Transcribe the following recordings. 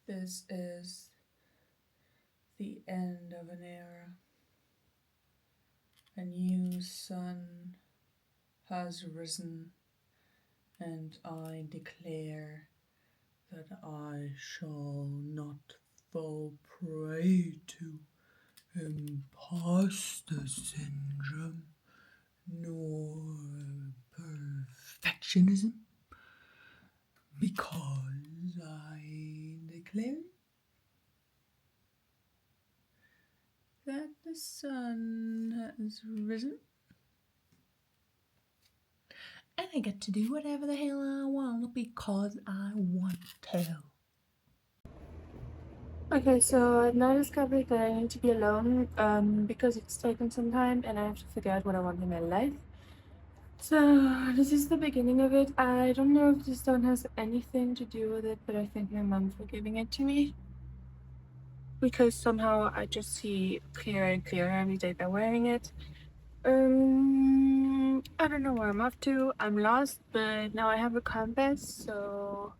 This is the end of an era. A new sun has risen, and I declare that I shall not fall prey to imposter syndrome nor perfectionism, because I declare that the sun has risen and I get to do whatever the hell I want because I want to. Okay, so I've now discovered that I need to be alone because it's taken some time and I have to figure out what I want in my life. So this is the beginning of it. I don't know if this stone has anything to do with it, but I thank my mom for giving it to me because somehow I just see clearer and clearer every day by wearing it. I don't know where I'm off to. I'm lost, but now I have a compass, so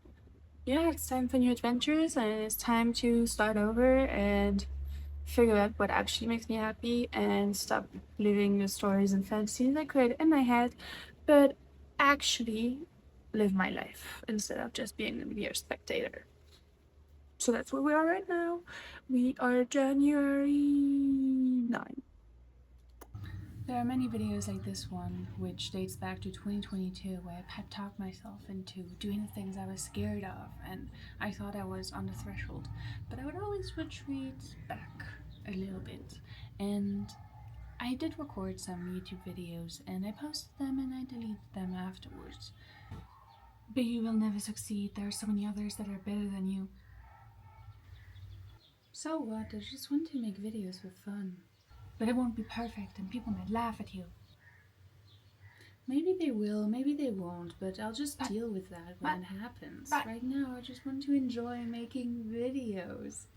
yeah, it's time for new adventures and it's time to start over and figure out what actually makes me happy and stop living the stories and fantasies I create in my head, but actually live my life instead of just being a mere spectator. So that's where we are right now. We are January 9. There are many videos like this one, which dates back to 2022, where I pep talked myself into doing the things I was scared of, and I thought I was on the threshold. But I would always retreat back a little bit. And I did record some YouTube videos, and I posted them and I deleted them afterwards. But you will never succeed. There are so many others that are better than you. So what? I just want to make videos for fun. But it won't be perfect, and people might laugh at you. Maybe they will, maybe they won't, but I'll just deal with that when it happens. Right now, I just want to enjoy making videos.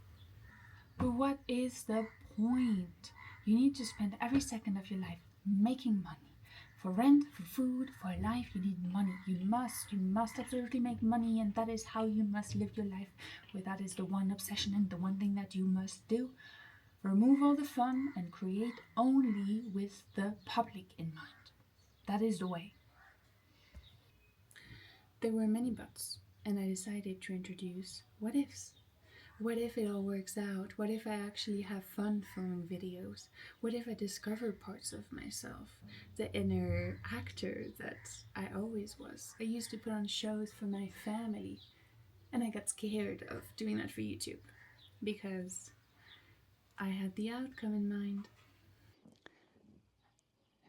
But what is the point? You need to spend every second of your life making money. For rent, for food, for life, you need money. You must absolutely make money, and that is how you must live your life. Where that is the one obsession and the one thing that you must do. Remove all the fun and create only with the public in mind. That is the way. There were many buts, and I decided to introduce what ifs. What if it all works out? What if I actually have fun filming videos? What if I discover parts of myself? The inner actor that I always was. I used to put on shows for my family, and I got scared of doing that for YouTube because I had the outcome in mind.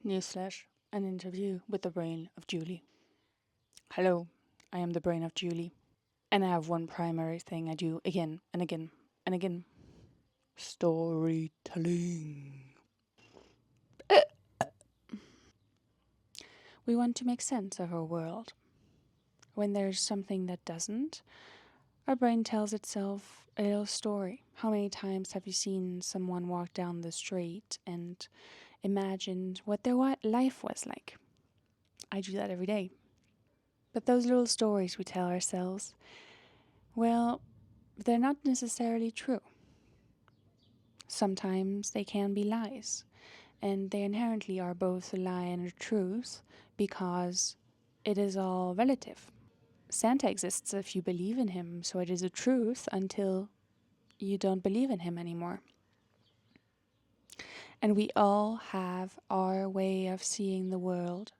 Newsflash, an interview with the brain of Julie. Hello, I am the brain of Julie, and I have one primary thing I do again and again and again: storytelling. We want to make sense of our world. When there's something that doesn't, our brain tells itself a little story. How many times have you seen someone walk down the street and imagined what their life was like? I do that every day. But those little stories we tell ourselves, well, they're not necessarily true. Sometimes they can be lies, and they inherently are both a lie and a truth because it is all relative. Santa exists if you believe in him, so it is a truth until you don't believe in him anymore. And we all have our way of seeing the world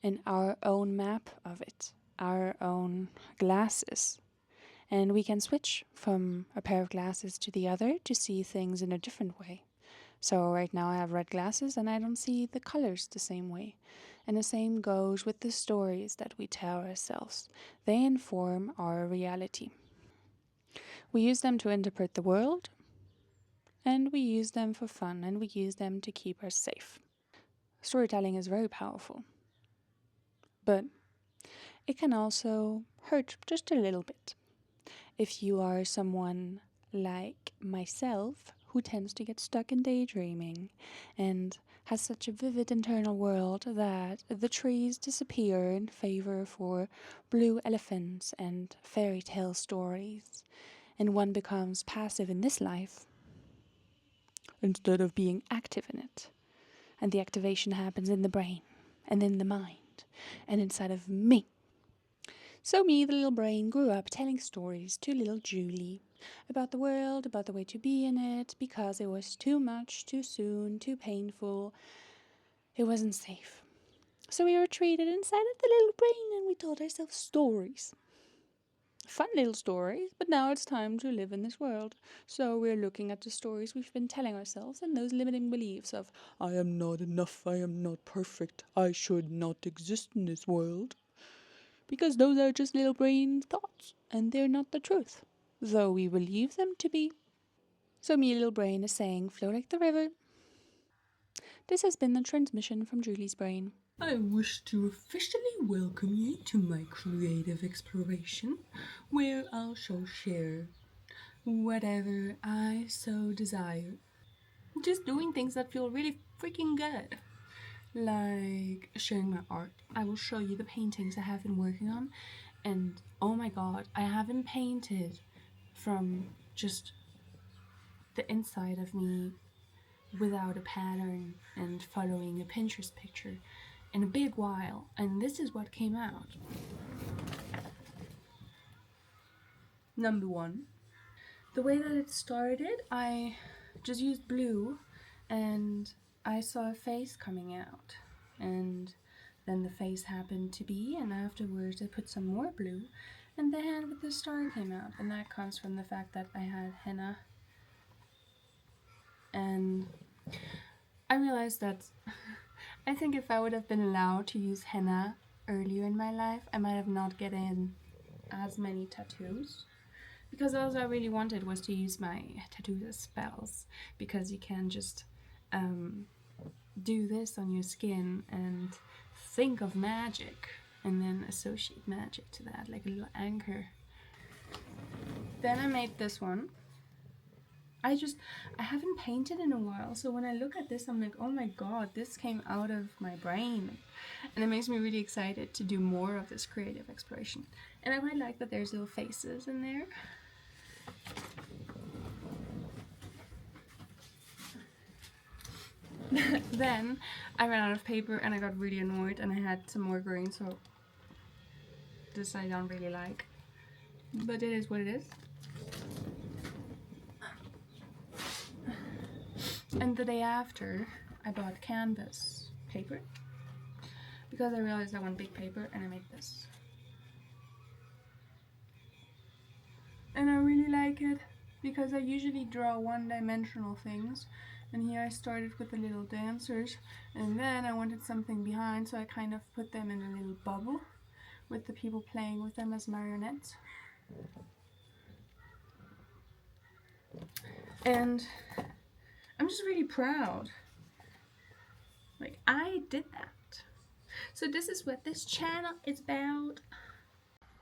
and our own map of it, our own glasses. And we can switch from a pair of glasses to the other to see things in a different way. So right now I have red glasses and I don't see the colors the same way. And the same goes with the stories that we tell ourselves. They inform our reality. We use them to interpret the world, and we use them for fun, and we use them to keep us safe. Storytelling is very powerful, but it can also hurt just a little bit. If you are someone like myself who tends to get stuck in daydreaming and has such a vivid internal world that the trees disappear in favor for blue elephants and fairy tale stories, and one becomes passive in this life instead of being active in it. And the activation happens in the brain and in the mind and inside of me. So me, the little brain, grew up telling stories to little Julie about the world, about the way to be in it, because it was too much, too soon, too painful. It wasn't safe. So we retreated inside of the little brain and we told ourselves stories. Fun little stories, but now it's time to live in this world. So we're looking at the stories we've been telling ourselves and those limiting beliefs of, I am not enough, I am not perfect, I should not exist in this world. Because those are just little brain thoughts, and they're not the truth, though we believe them to be. So me, little brain, is saying, flow like the river. This has been the transmission from Julie's brain. I wish to officially welcome you to my creative exploration, where I shall share whatever I so desire. Just doing things that feel really freaking good. Like sharing my art. I will show you the paintings I have been working on, and oh my god, I haven't painted from just the inside of me without a pattern and following a Pinterest picture in a big while, and this is what came out. Number one, the way that it started, I just used blue and I saw a face coming out, and then the face happened to be, and afterwards I put some more blue and the hand with the star came out, and that comes from the fact that I had henna. And I realized that I think if I would have been allowed to use henna earlier in my life, I might have not gotten as many tattoos. Because all I really wanted was to use my tattoos as spells, because you can just do this on your skin and think of magic and then associate magic to that, like a little anchor. Then I made this one. I haven't painted in a while, so when I look at this, I'm like, oh my god, this came out of my brain. And it makes me really excited to do more of this creative exploration. And I quite like that there's little faces in there. Then I ran out of paper and I got really annoyed and I had some more green, so this I don't really like. But it is what it is. And the day after, I bought canvas paper because I realized I want big paper, and I made this. And I really like it because I usually draw one-dimensional things, and here I started with the little dancers, and then I wanted something behind, so I kind of put them in a little bubble with the people playing with them as marionettes. And I'm just really proud. Like, I did that. So this is what this channel is about.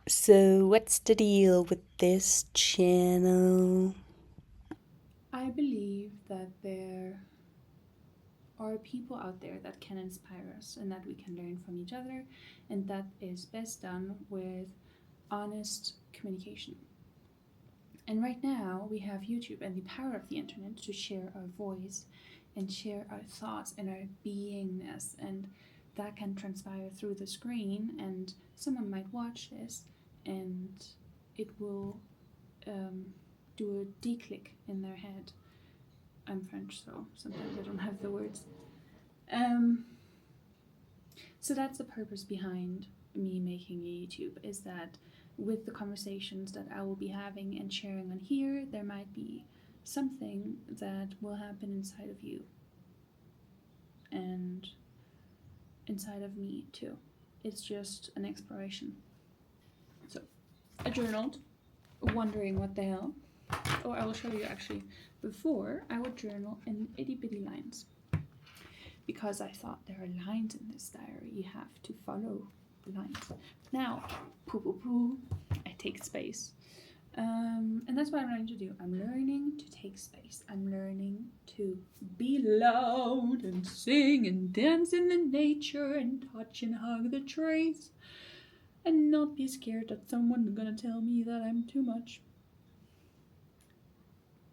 So, what's the deal with this channel? I believe that there are people out there that can inspire us and that we can learn from each other, and that is best done with honest communication. And right now we have YouTube and the power of the internet to share our voice and share our thoughts and our beingness, and that can transpire through the screen, and someone might watch this and it will do a declick in their head. I'm French, so sometimes I don't have the words. So that's the purpose behind me making a YouTube, is that with the conversations that I will be having and sharing on here, there might be something that will happen inside of you and inside of me too. It's just an exploration. So I journaled, wondering what the hell. Oh, I will show you actually. Before, I would journal in itty bitty lines, because I thought there are lines in this diary, you have to follow the lines. Now, I take space. And that's what I'm learning to do. I'm learning to take space. I'm learning to be loud and sing and dance in the nature and touch and hug the trees, and not be scared that someone's gonna tell me that I'm too much.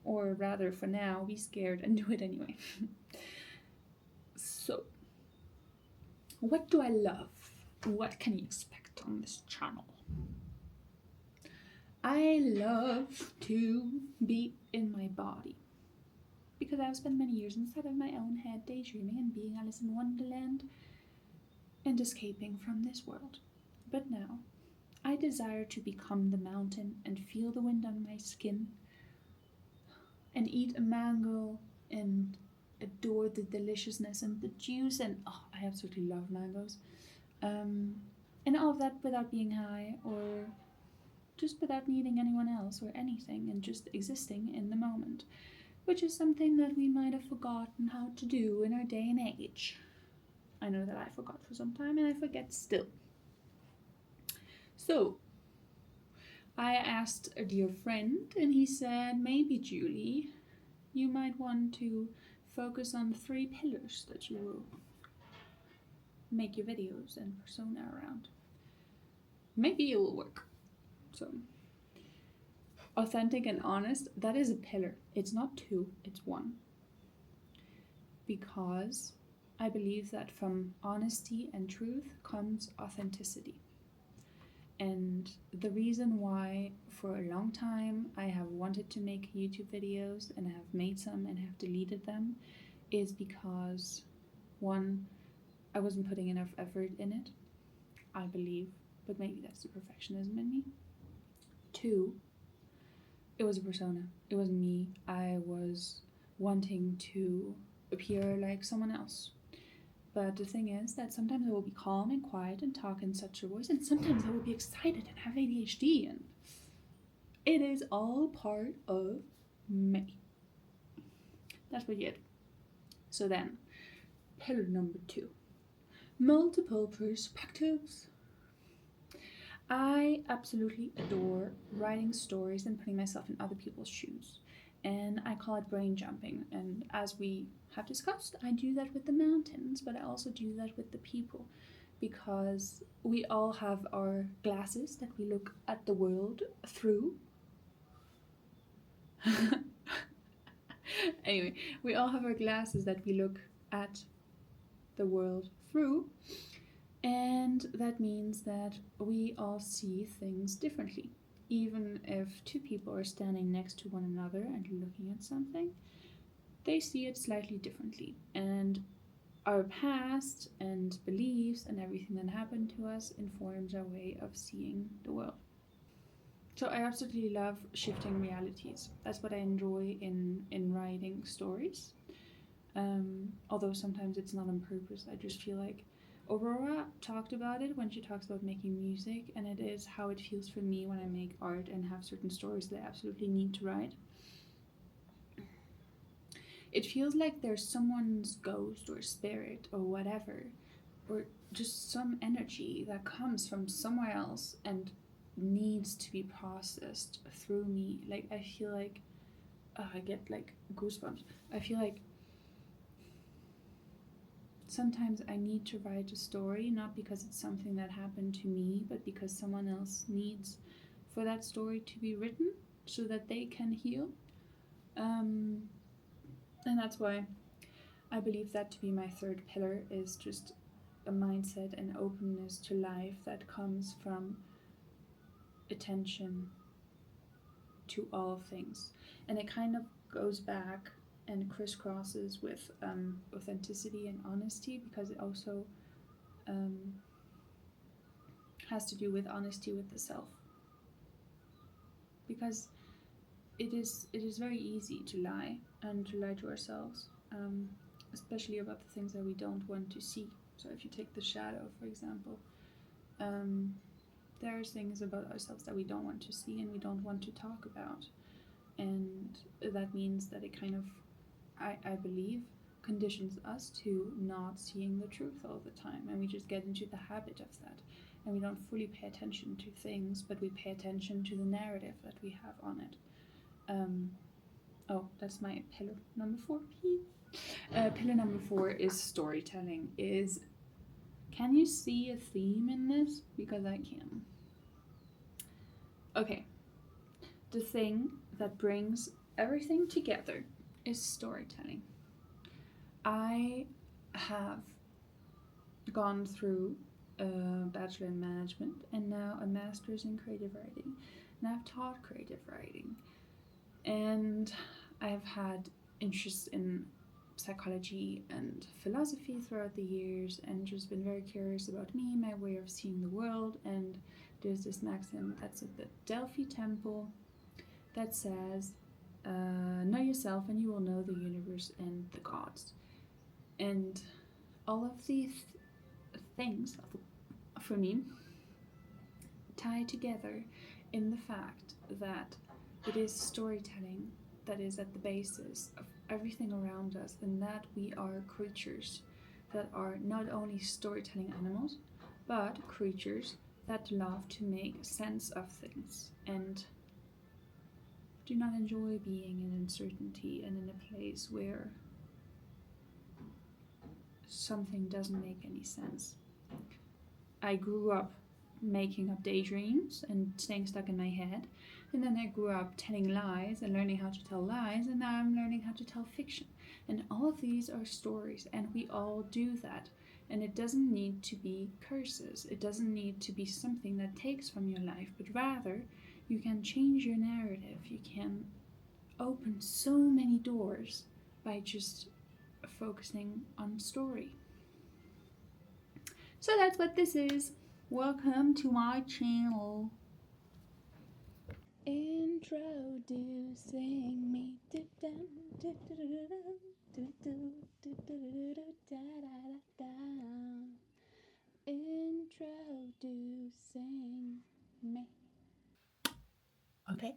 or rather for now, be scared and do it anyway. So, what do I love? What can you expect on this channel? I love to be in my body because I've spent many years inside of my own head daydreaming and being Alice in Wonderland and escaping from this world. But now, I desire to become the mountain and feel the wind on my skin and eat a mango and adore the deliciousness and the juice, and I absolutely love mangoes. And all of that without being high or just without needing anyone else or anything, and just existing in the moment, which is something that we might have forgotten how to do in our day and age. I know that I forgot for some time and I forget still. So, I asked a dear friend and he said, maybe Julie, you might want to focus on the 3 pillars that you will make your videos and persona around. Maybe it will work. So, authentic and honest, that is a pillar. It's not 2, it's 1. Because I believe that from honesty and truth comes authenticity. And the reason why for a long time I have wanted to make YouTube videos and have made some and have deleted them is because 1, I wasn't putting enough effort in it, I believe, but maybe that's the perfectionism in me. 2, it was a persona. It was me. I was wanting to appear like someone else. But the thing is that sometimes I will be calm and quiet and talk in such a voice, and sometimes I will be excited and have ADHD, and it is all part of me. That's what you get. So then, pillar number 2, multiple perspectives. I absolutely adore writing stories and putting myself in other people's shoes. And I call it brain jumping. And as we have discussed, I do that with the mountains, but I also do that with the people. Because we all have our glasses that we look at the world through. Anyway, we all have our glasses that we look at the world through. And that means that we all see things differently. Even if 2 people are standing next to one another and looking at something, they see it slightly differently. And our past and beliefs and everything that happened to us informs our way of seeing the world. So I absolutely love shifting realities. That's what I enjoy in writing stories. Although sometimes it's not on purpose. I just feel like Aurora talked about it when she talks about making music, and it is how it feels for me when I make art and have certain stories that I absolutely need to write. It feels like there's someone's ghost or spirit or whatever, or just some energy that comes from somewhere else and needs to be processed through me. Like, I feel like I get like goosebumps. I feel like sometimes I need to write a story, not because it's something that happened to me, but because someone else needs for that story to be written so that they can heal. And that's why I believe that to be my 3rd pillar is just a mindset and openness to life that comes from attention to all things. And it kind of goes back and crisscrosses with authenticity and honesty, because it also has to do with honesty with the self. Because it is very easy to lie and to lie to ourselves, especially about the things that we don't want to see. So if you take the shadow, for example, there are things about ourselves that we don't want to see and we don't want to talk about. And that means that it kind of, I believe, conditions us to not seeing the truth all the time. And we just get into the habit of that. And we don't fully pay attention to things, but we pay attention to the narrative that we have on it. That's my pillar number 4. Pillar number 4 is storytelling. Can you see a theme in this? Because I can. Okay. The thing that brings everything together is storytelling. I have gone through a bachelor in management and now a master's in creative writing, and I've taught creative writing, and I've had interest in psychology and philosophy throughout the years, and just been very curious about me, my way of seeing the world. And there's this maxim that's at the Delphi Temple that says, know yourself and you will know the universe and the gods. And all of these things, for me, tie together in the fact that it is storytelling that is at the basis of everything around us, and that we are creatures that are not only storytelling animals, but creatures that love to make sense of things and do not enjoy being in uncertainty and in a place where something doesn't make any sense. I grew up making up daydreams and staying stuck in my head, and then I grew up telling lies and learning how to tell lies, and now I'm learning how to tell fiction. And all of these are stories, and we all do that. And it doesn't need to be curses, it doesn't need to be something that takes from your life, but rather you can change your narrative. You can open so many doors by just focusing on story. So that's what this is. Welcome to my channel. Introducing me. Introducing me. Okay.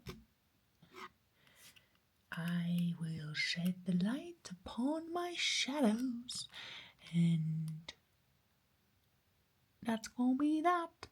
I will shed the light upon my shadows, and that's gonna be that.